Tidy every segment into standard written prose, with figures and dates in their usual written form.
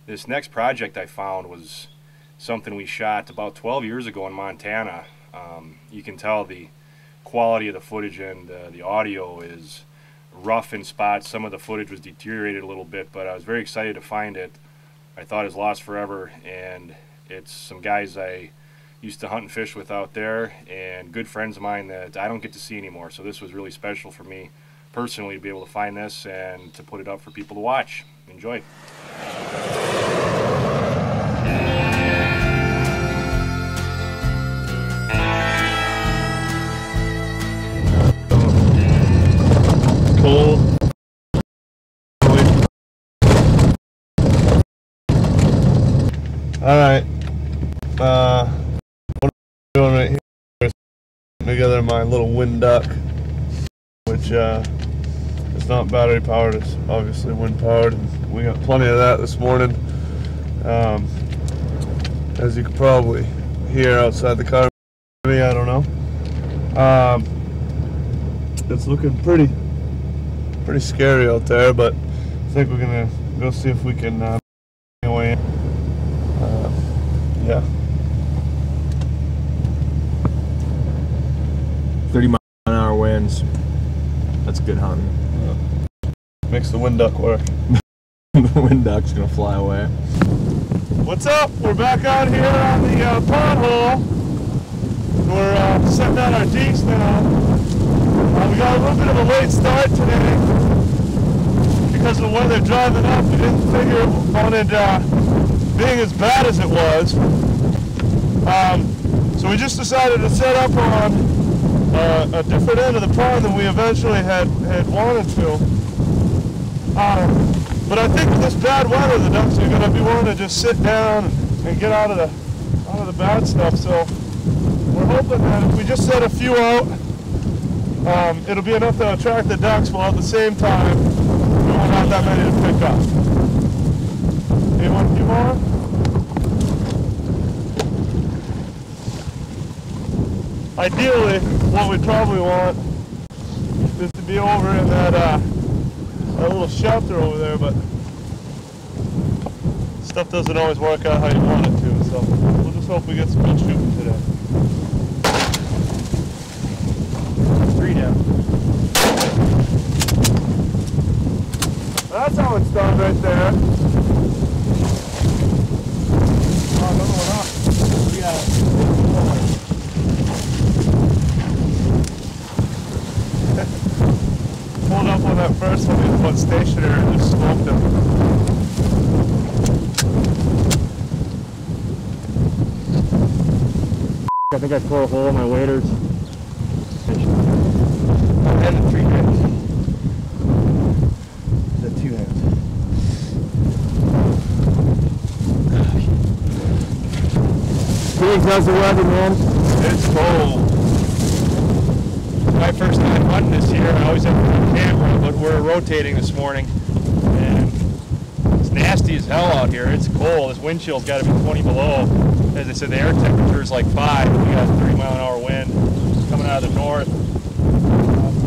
This next project I found was something we shot about 12 years ago in Montana. You can tell the quality of the footage and the audio is rough in spots. Some of the footage was deteriorated a little bit, but I was very excited to find it. I thought it was lost forever, and it's some guys I used to hunt and fish with out there and good friends of mine that I don't get to see anymore. So this was really special for me personally to be able to find this and to put it up for people to watch. Enjoy. Cold. All right. What I'm doing right here is putting together my little wind duck, which it's not battery powered. It's obviously wind powered. And we got plenty of that this morning. As you can probably hear outside the car, maybe, I don't know. It's looking pretty scary out there, but I think we're gonna go see if we can away. Yeah. 30-mile-an-hour winds. That's good hunting. Makes the wind duck work. The wind duck's gonna fly away. What's up? We're back out here on the pond hole. We're setting out our deeks now. We got a little bit of a late start today because of the weather driving up. We didn't figure on it being as bad as it was. So we just decided to set up on a different end of the pond than we eventually had wanted to. But I think with this bad weather, the ducks are going to be willing to just sit down and get out of the bad stuff. So we're hoping that if we just set a few out, it'll be enough to attract the ducks, while at the same time we won't have that many to pick up. You want a few more? Ideally, what we probably want is to be over in that little shelter over there, but stuff doesn't always work out how you want it to, so we'll just hope we get some good shooting today. 3 down. That's how it's done right there. Oh, another one up. We got it. Pulled up on that first one, we put stationary and just smoked him. I think I tore a hole in my waders. And the 3 hands. The 2 hands. Big, how's the weather, man? It's cold. My first time hunting this year. I always have to have a camera, but we're rotating this morning, and it's nasty as hell out here. It's cold. This wind chill's got to be 20 below. As I said, the air temperature is like 5. We got a 30-mile-an-hour wind coming out of the north.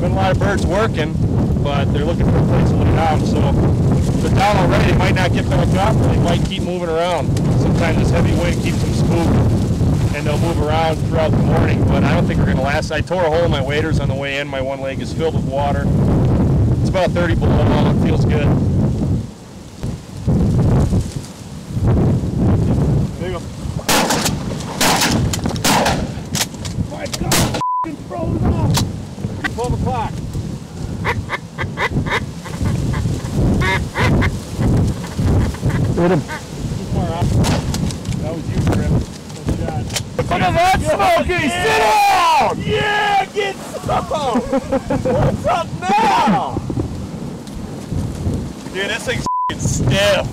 Been a lot of birds working, but they're looking for a place to lay down. So if they're down already, they might not get back up, or they might keep moving around. Sometimes this heavy wind keeps them spooked, and they'll move around throughout the morning, but I don't think we're going to last. I tore a hole in my waders on the way in. My one leg is filled with water. It's about 30 below. It feels good. There you go. My God, it's frozen off. 12 o'clock. Hit him. Too far out. That was you, Chris. Look at that, Smokey! Yeah. Sit down! Yeah, get some! What's up now? Dude, this thing's f***ing stiff.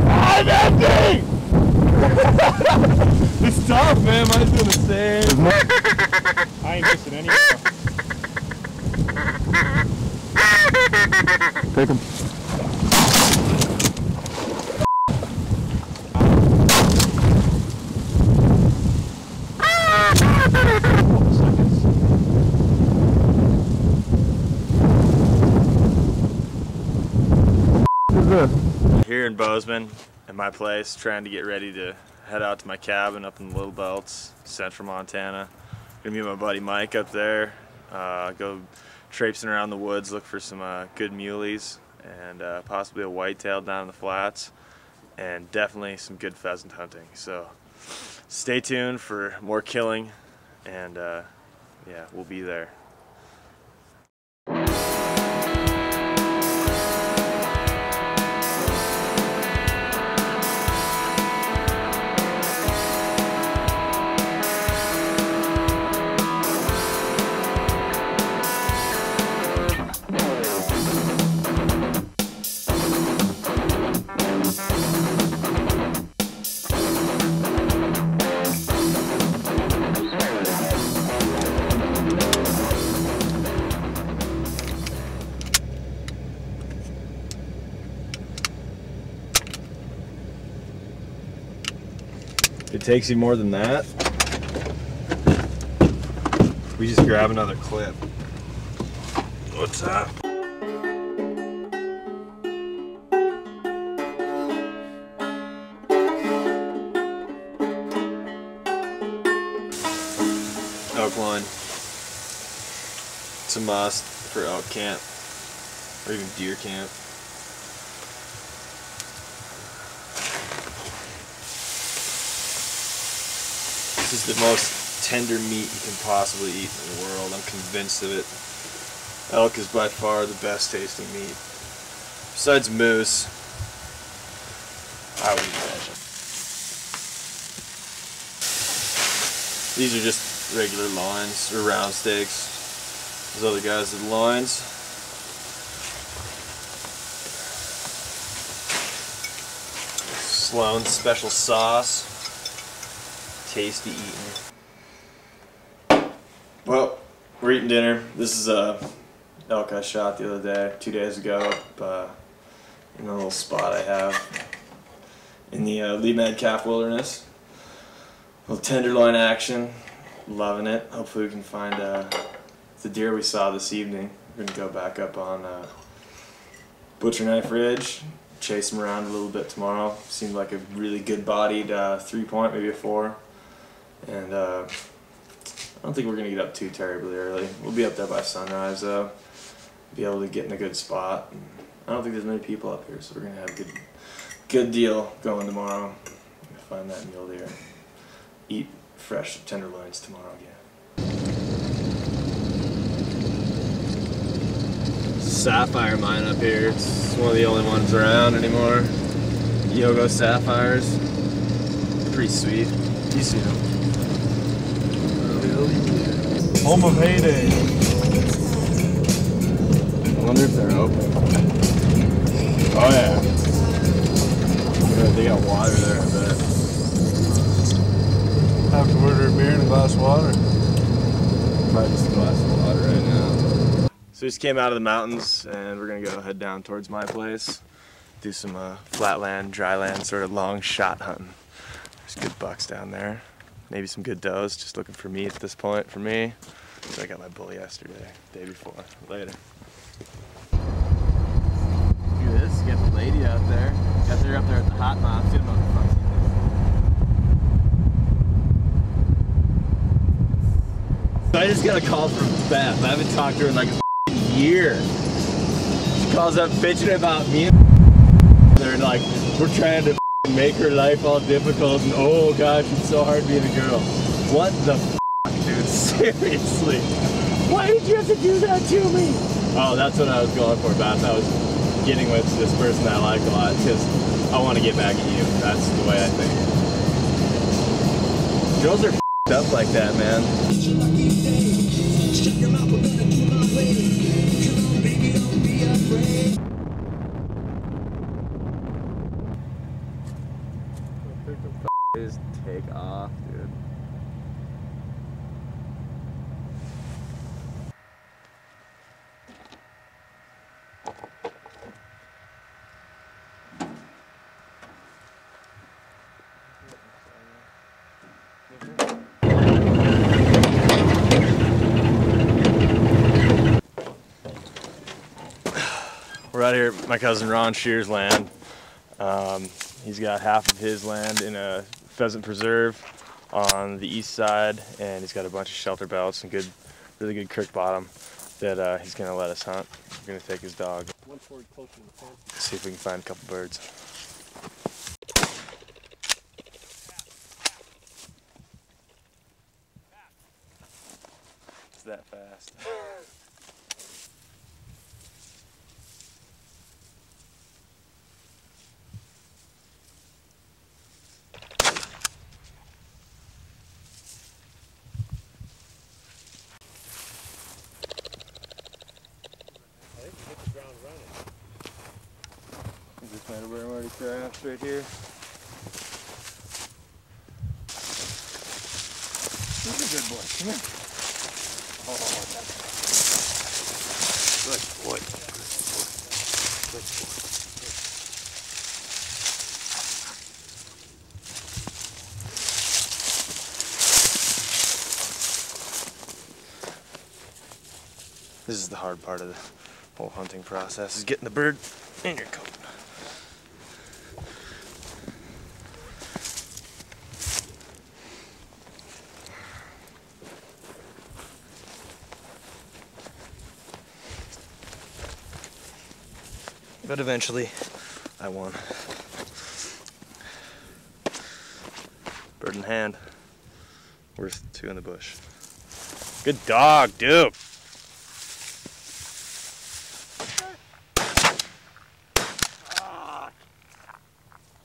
I'm empty! It's tough, man. Mine's doing the same. I ain't missing any more. Take him. Here in Bozeman, at my place, trying to get ready to head out to my cabin up in the Little Belts, central Montana. Gonna meet my buddy Mike up there, go traipsing around the woods, look for some good muleys, and possibly a whitetail down in the flats, and definitely some good pheasant hunting. So stay tuned for more killing, and yeah, we'll be there. If it takes you more than that, we just grab another clip. What's that? Elk line. It's a must for elk camp, or even deer camp. This is the most tender meat you can possibly eat in the world. I'm convinced of it. Elk is by far the best tasting meat. Besides moose, I would imagine. These are just regular loins, or round steaks. Those other guys are the loins. Sloan's special sauce. Tasty eating. Well, we're eating dinner. This is elk I shot the other day, 2 days ago, up in a little spot I have in the Lee Metcalf Wilderness. A little tenderloin action, loving it. Hopefully we can find the deer we saw this evening. We're gonna go back up on Butcher Knife Ridge, chase him around a little bit tomorrow. Seemed like a really good bodied 3-point, maybe a 4. And I don't think we're going to get up too terribly early. We'll be up there by sunrise though. Be able to get in a good spot. And I don't think there's many people up here, so we're going to have a good deal going tomorrow. Find that mule deer. Eat fresh tenderloins tomorrow again. Sapphire mine up here. It's one of the only ones around anymore. Yogo sapphires. Pretty sweet. You see them. Home of heyday. I wonder if they're open. Oh yeah. They got water there, I bet. Have to order a beer and a glass of water. Probably just a glass of water right now. So we just came out of the mountains and we're gonna go head down towards my place. Do some flatland, dryland, sort of long shot hunting. There's good bucks down there. Maybe some good does, just looking for meat at this point for me. So I got my bull yesterday, day before. Later. Look at this, got the lady out there. Got her up there at the hot mom. See about the fuck. I just got a call from Beth. I haven't talked to her in like a year. She calls up bitching about me and they're like, we're trying to make her life all difficult and oh gosh, it's so hard being a girl. What the f***, dude? Seriously. Why did you have to do that to me? Oh, that's what I was going for, Beth. I was getting with this person I like a lot because I want to get back at you. That's the way I think. Girls are f***ed up like that, man. Just take off, dude. We're out here at my cousin Ron Shear's land. He's got half of his land in a pheasant preserve on the east side, and he's got a bunch of shelter belts and really good creek bottom that he's gonna let us hunt. We're gonna take his dog. See if we can find a couple birds. It's that fast. This might have been already crashed right here. This is a good boy. Come here. Oh, that's good boy. Good boy. This is the hard part of the whole hunting process, is getting the bird in your coat. But eventually, I won. Bird in hand, worth 2 in the bush. Good dog, dude.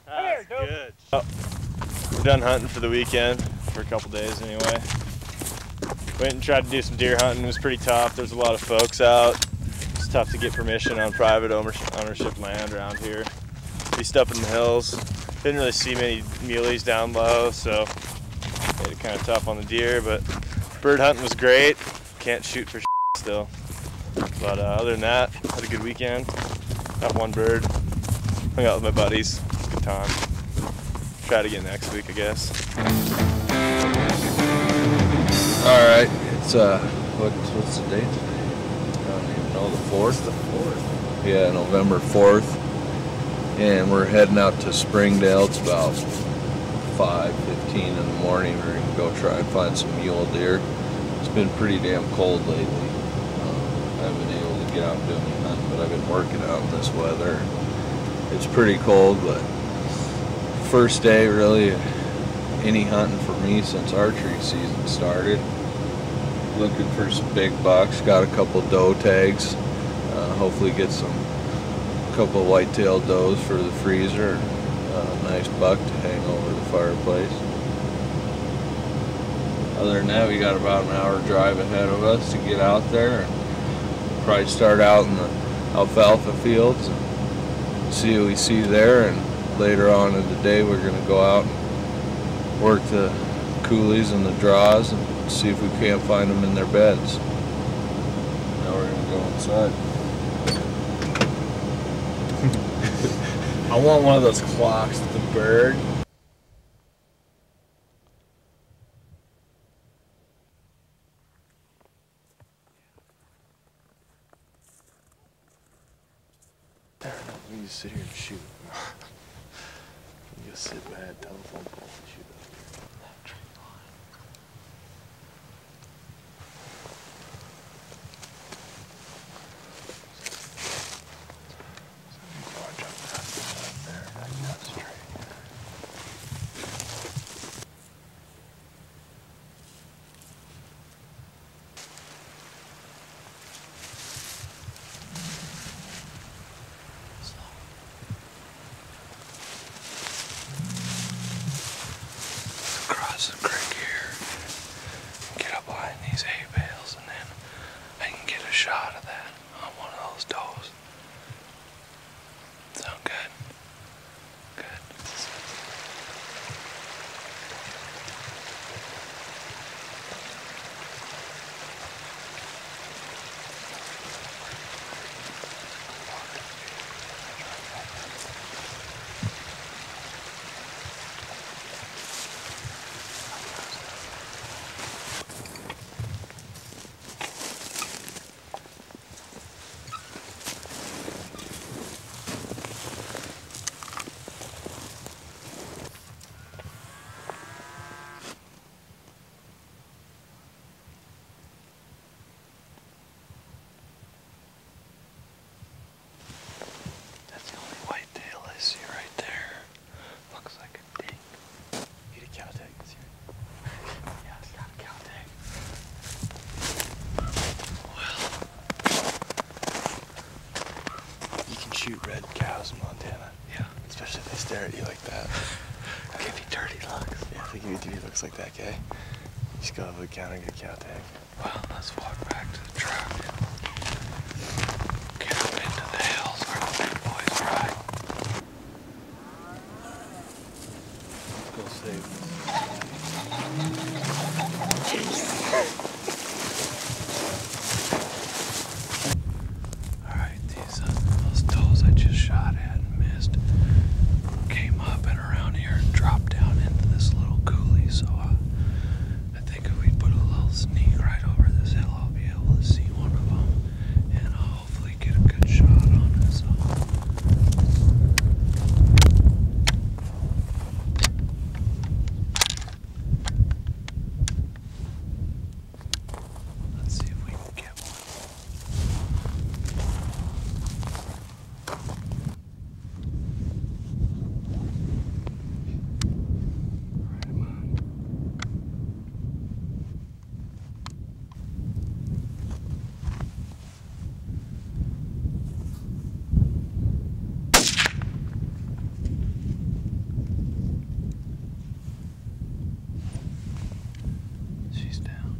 That's good. Oh, we're done hunting for the weekend, for a couple days anyway. Went and tried to do some deer hunting. It was pretty tough. There's a lot of folks out. It's tough to get permission on private ownership land around here. Beast up in the hills. Didn't really see many muleys down low, so made it kind of tough on the deer, but bird hunting was great. Can't shoot for still. But other than that, had a good weekend. Got 1 bird. Hung out with my buddies. Good time. Try it again next week, I guess. All right, it's what's the date today? I don't even know. The 4th. The 4th. Yeah, November 4th, and we're heading out to Springdale. It's about 5:15 in the morning. We're gonna go try and find some mule deer. It's been pretty damn cold lately. I haven't been able to get out and do any hunting, but I've been working out in this weather. It's pretty cold, but first day really any hunting for me since archery season started. Looking for some big bucks. Got a couple doe tags. Hopefully get a couple white-tailed does for the freezer. A nice buck to hang over the fireplace. Other than that, we got about an hour drive ahead of us to get out there, and probably start out in the alfalfa fields and see what we see there. And later on in the day, we're going to go out and work the coulees and the draws and see if we can't find them in their beds. Now we're going to go inside. I want one of those clocks with the bird. We can just sit here and shoot. You just sit behind a telephone pole and shoot. Cross the creek here, get up behind these hay bales, and then I can get a shot of that on one of those does. Sound good? Good. shoot red cows in Montana. Yeah. Especially if they stare at you like that. Give you dirty looks. Yeah, if they give you dirty looks like that, okay? You just go to the counter and get a cow tag. Well, let's walk back to the truck. Get up into the hills where the big boys ride. Go save this. Alright, those does I just shot at and missed came up and around here and dropped down into this little coulee, so I think if we put a little sneak right over this hill, I'll be able to see one of them and I'll hopefully get a good shot on it. So let's see if we can get one. Right him on. She's down.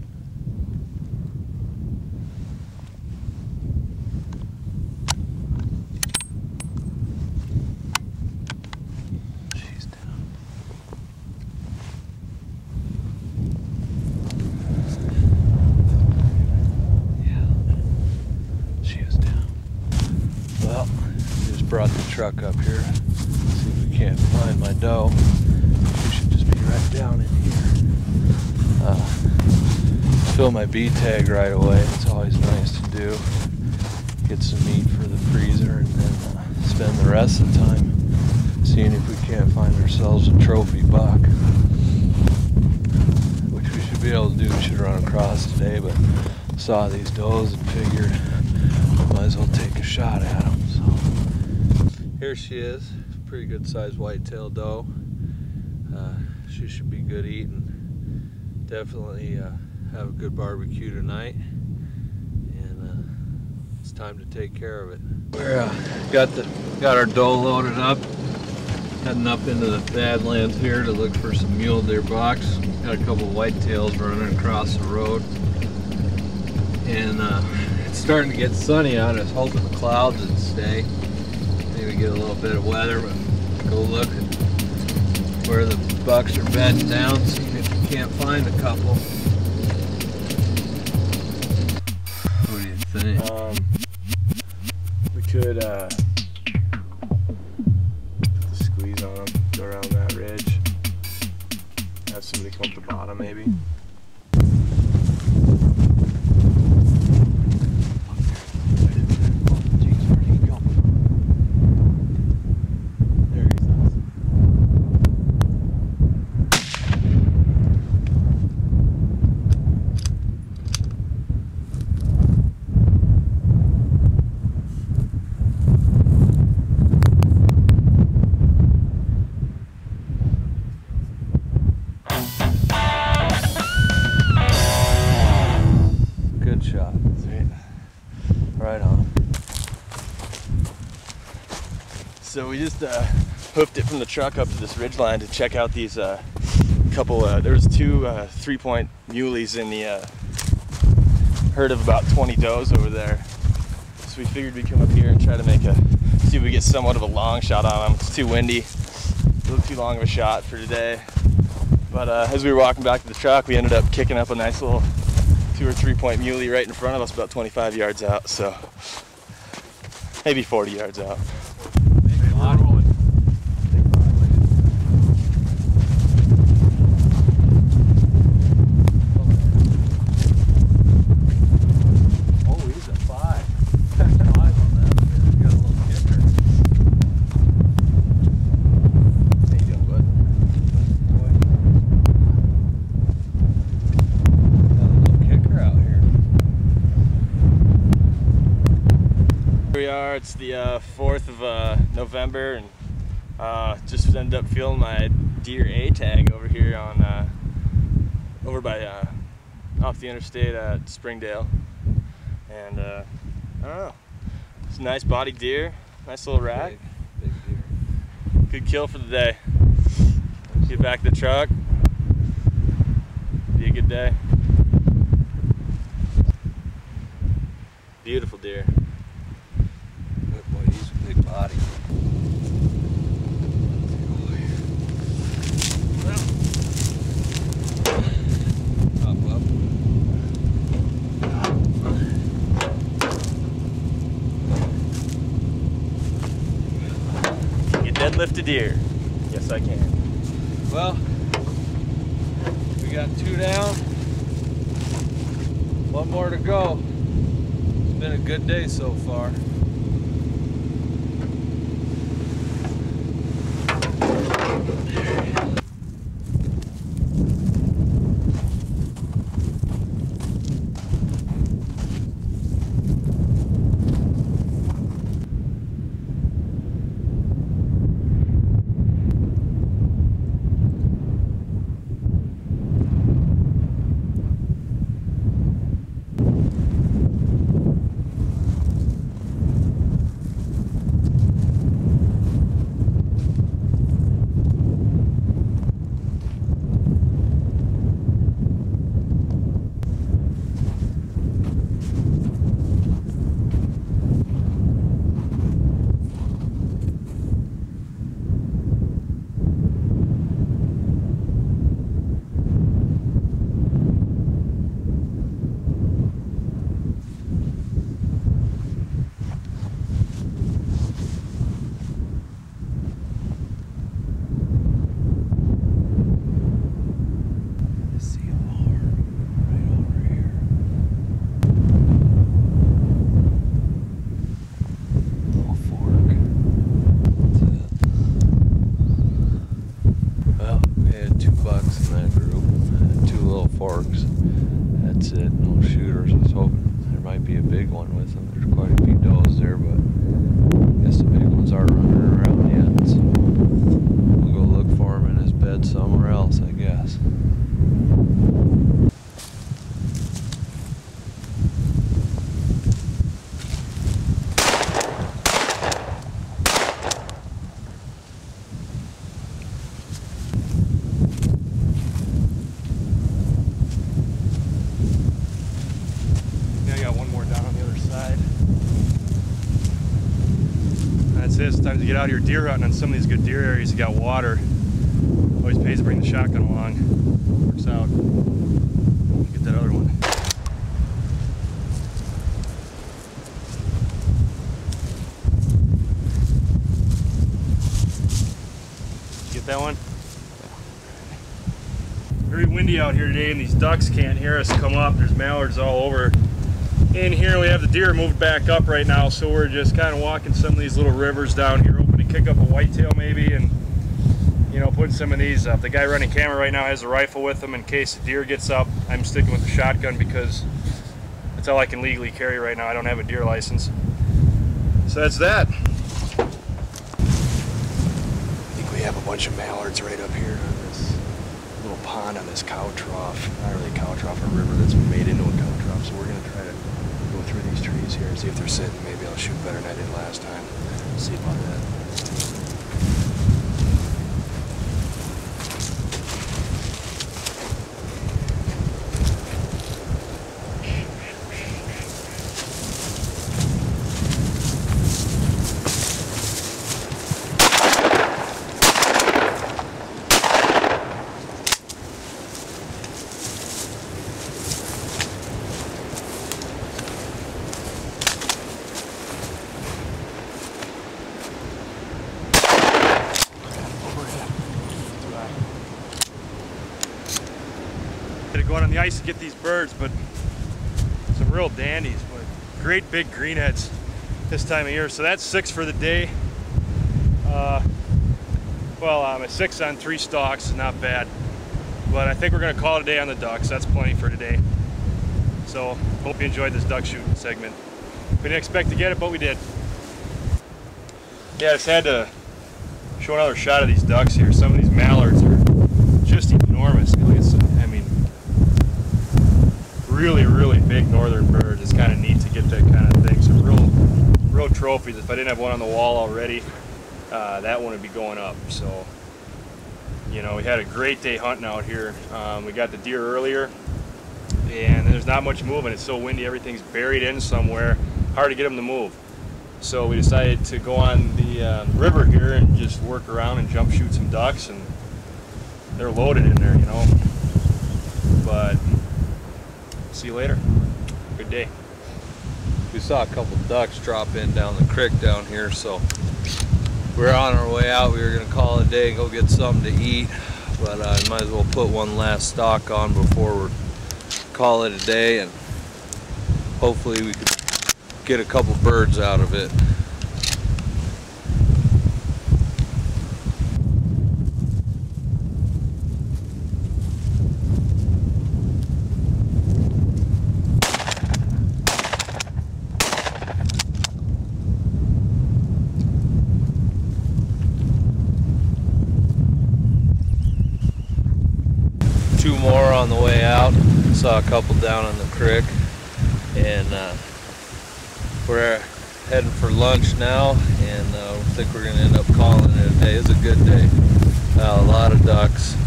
She's down. Yeah. She was down. Well, just brought the truck up here. See if we can't find my doe. We should just be right down in here. Fill my B tag right away. It's always nice to do. Get some meat for the freezer and then spend the rest of the time seeing if we can't find ourselves a trophy buck. Which we should be able to do. We should run across today, but saw these does and figured might as well take a shot at them. So here she is, pretty good sized whitetail doe. She should be good eating. Definitely have a good barbecue tonight, and it's time to take care of it. We're got our doe loaded up, heading up into the Badlands here to look for some mule deer bucks. Got a couple whitetails running across the road, and it's starting to get sunny out. I was hoping the clouds would stay, maybe get a little bit of weather, but go look at where the bucks are bedding down, see if you can't find a couple. What do you think? We could put the squeeze on them, go around that ridge, have somebody come up the bottom maybe. Right on. So we just hoofed it from the truck up to this ridge line to check out these couple, there was two 3-point muleys in the herd of about 20 does over there. So we figured we'd come up here and try to see if we get somewhat of a long shot on them. It's too windy, a little too long of a shot for today. But as we were walking back to the truck, we ended up kicking up a nice little 2 or 3-point muley right in front of us, about 25 yards out, so maybe 40 yards out. Oh, he's a 5. 5 on that. He's got a little kicker. How you doing, bud? Out here. Here we are, it's the 4th of November, and just ended up filming my deer A tag over here on over by off the interstate at Springdale, and I don't know, it's a nice body deer, Nice little rack. Big deer. Good kill for the day. Get back to the truck. Be a good day. Beautiful deer. Good boy, he's a big body. Pop up. You deadlift a deer. Yes, I can. Well, we got 2 down. 1 more to go. It's been a good day so far. That's it, no shooters. I was hoping there might be a big one with them. There's quite a few does there, but I guess the big ones aren't running around yet. So we'll go look for him in his bed somewhere else, I guess. Sometimes you get out here deer hunting on some of these good deer areas, you got water. Always pays to bring the shotgun along. Works out. Get that other one. Get that one? Very windy out here today and these ducks can't hear us come up. There's mallards all over. In here we have the deer moved back up right now, so we're just kind of walking some of these little rivers down here, hoping to kick up a whitetail maybe, and you know, put some of these up. The guy running camera right now has a rifle with him in case the deer gets up. I'm sticking with the shotgun because that's all I can legally carry right now. I don't have a deer license. So that's that. I think we have a bunch of mallards right up here on this little pond on this cow trough. Not really a cow trough, a river that's made into a cow trough. So we're going to try to go through these trees here and see if they're sitting. Maybe I'll shoot better than I did last time. See about that. To go out on the ice to get these birds, but some real dandies, but great big greenheads this time of year. So that's 6 for the day. Well, 6 on 3 stalks is not bad, but I think we're going to call it a day on the ducks. That's plenty for today. So hope you enjoyed this duck shooting segment. We didn't expect to get it, but we did. Yeah, I just had to show another shot of these ducks here. Some of these mallards are just enormous. I mean, really, really big northern birds. It's kind of neat to get that kind of thing. So real trophies. If I didn't have one on the wall already, that one would be going up. So, you know, we had a great day hunting out here. We got the deer earlier, and there's not much moving. It's so windy, everything's buried in somewhere, hard to get them to move. So we decided to go on the river here and just work around and jump shoot some ducks, and they're loaded in there, you know. But see you later. Good day. We saw a couple ducks drop in down the creek down here, so we're on our way out. We were gonna call it a day and go get something to eat, but I might as well put one last stock on before we call it a day, and hopefully we could get a couple birds out of it. Two more on the way out. Saw a couple down on the creek, and we're heading for lunch now, and I think we're gonna end up calling it a day. It's a good day. A lot of ducks.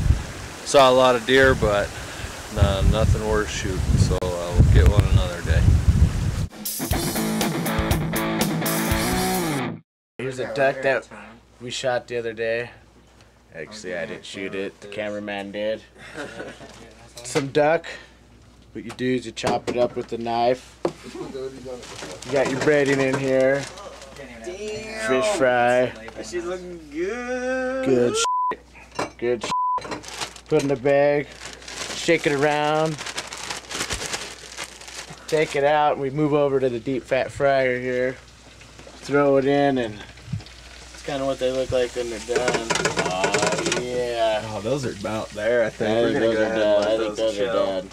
Saw a lot of deer, but nothing worth shooting, so we'll get one another day. Here's a duck that we shot the other day. Actually, I didn't shoot it. The cameraman did. Some duck. What you do is you chop it up with a knife. You got your breading in here. Damn. Fish fry. She's looking good. Good shit. Good shit. Put in a bag. Shake it around. Take it out. And we move over to the deep fat fryer here. Throw it in, and it's kind of what they look like when they're done. Oh yeah. Oh, those are about there, I think. I think those are done. I think those are chill. done.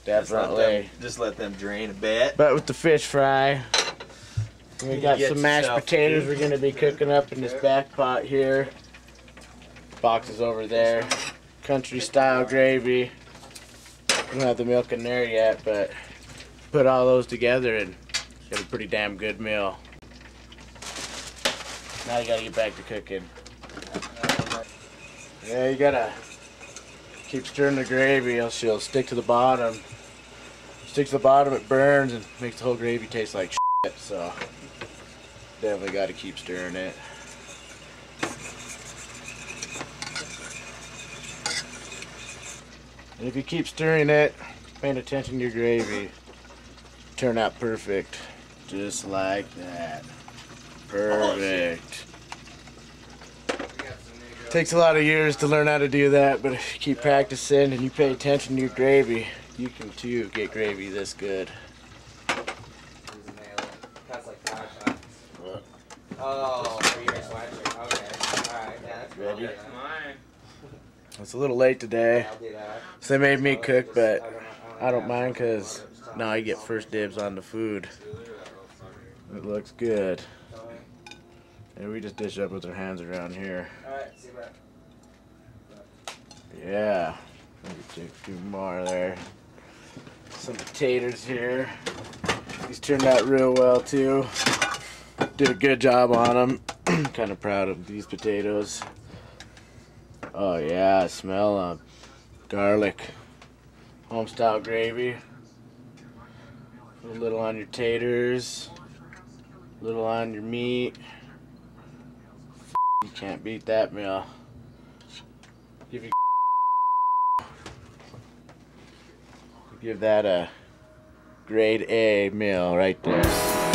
Definitely. Just let them drain a bit. But with the fish fry, we got Get some mashed yourself potatoes we're going to be cooking up in this back pot here. Boxes over there. Country style gravy. We don't have the milk in there yet, but put all those together and get a pretty damn good meal. Now you got to get back to cooking. Yeah, you got to keep stirring the gravy, else she'll stick to the bottom. Sticks to the bottom, it burns and makes the whole gravy taste like shit, so definitely got to keep stirring it. And if you keep stirring it, paying attention to your gravy, turn out perfect. Just like that. Perfect. Takes a lot of years to learn how to do that, but if you keep practicing and you pay attention to your gravy, you can too get gravy this good. Ready? It's a little late today, so they made me cook, but I don't mind because now I get first dibs on the food. It looks good. And we just dish up with our hands around here. Yeah. Let me take a few more there. Some potatoes here. These turned out real well too. Did a good job on them. Kind of proud of these potatoes. Oh yeah, I smell them. Garlic. Home style gravy. A little on your taters. A little on your meat. You can't beat that meal. Give that a grade A meal right there.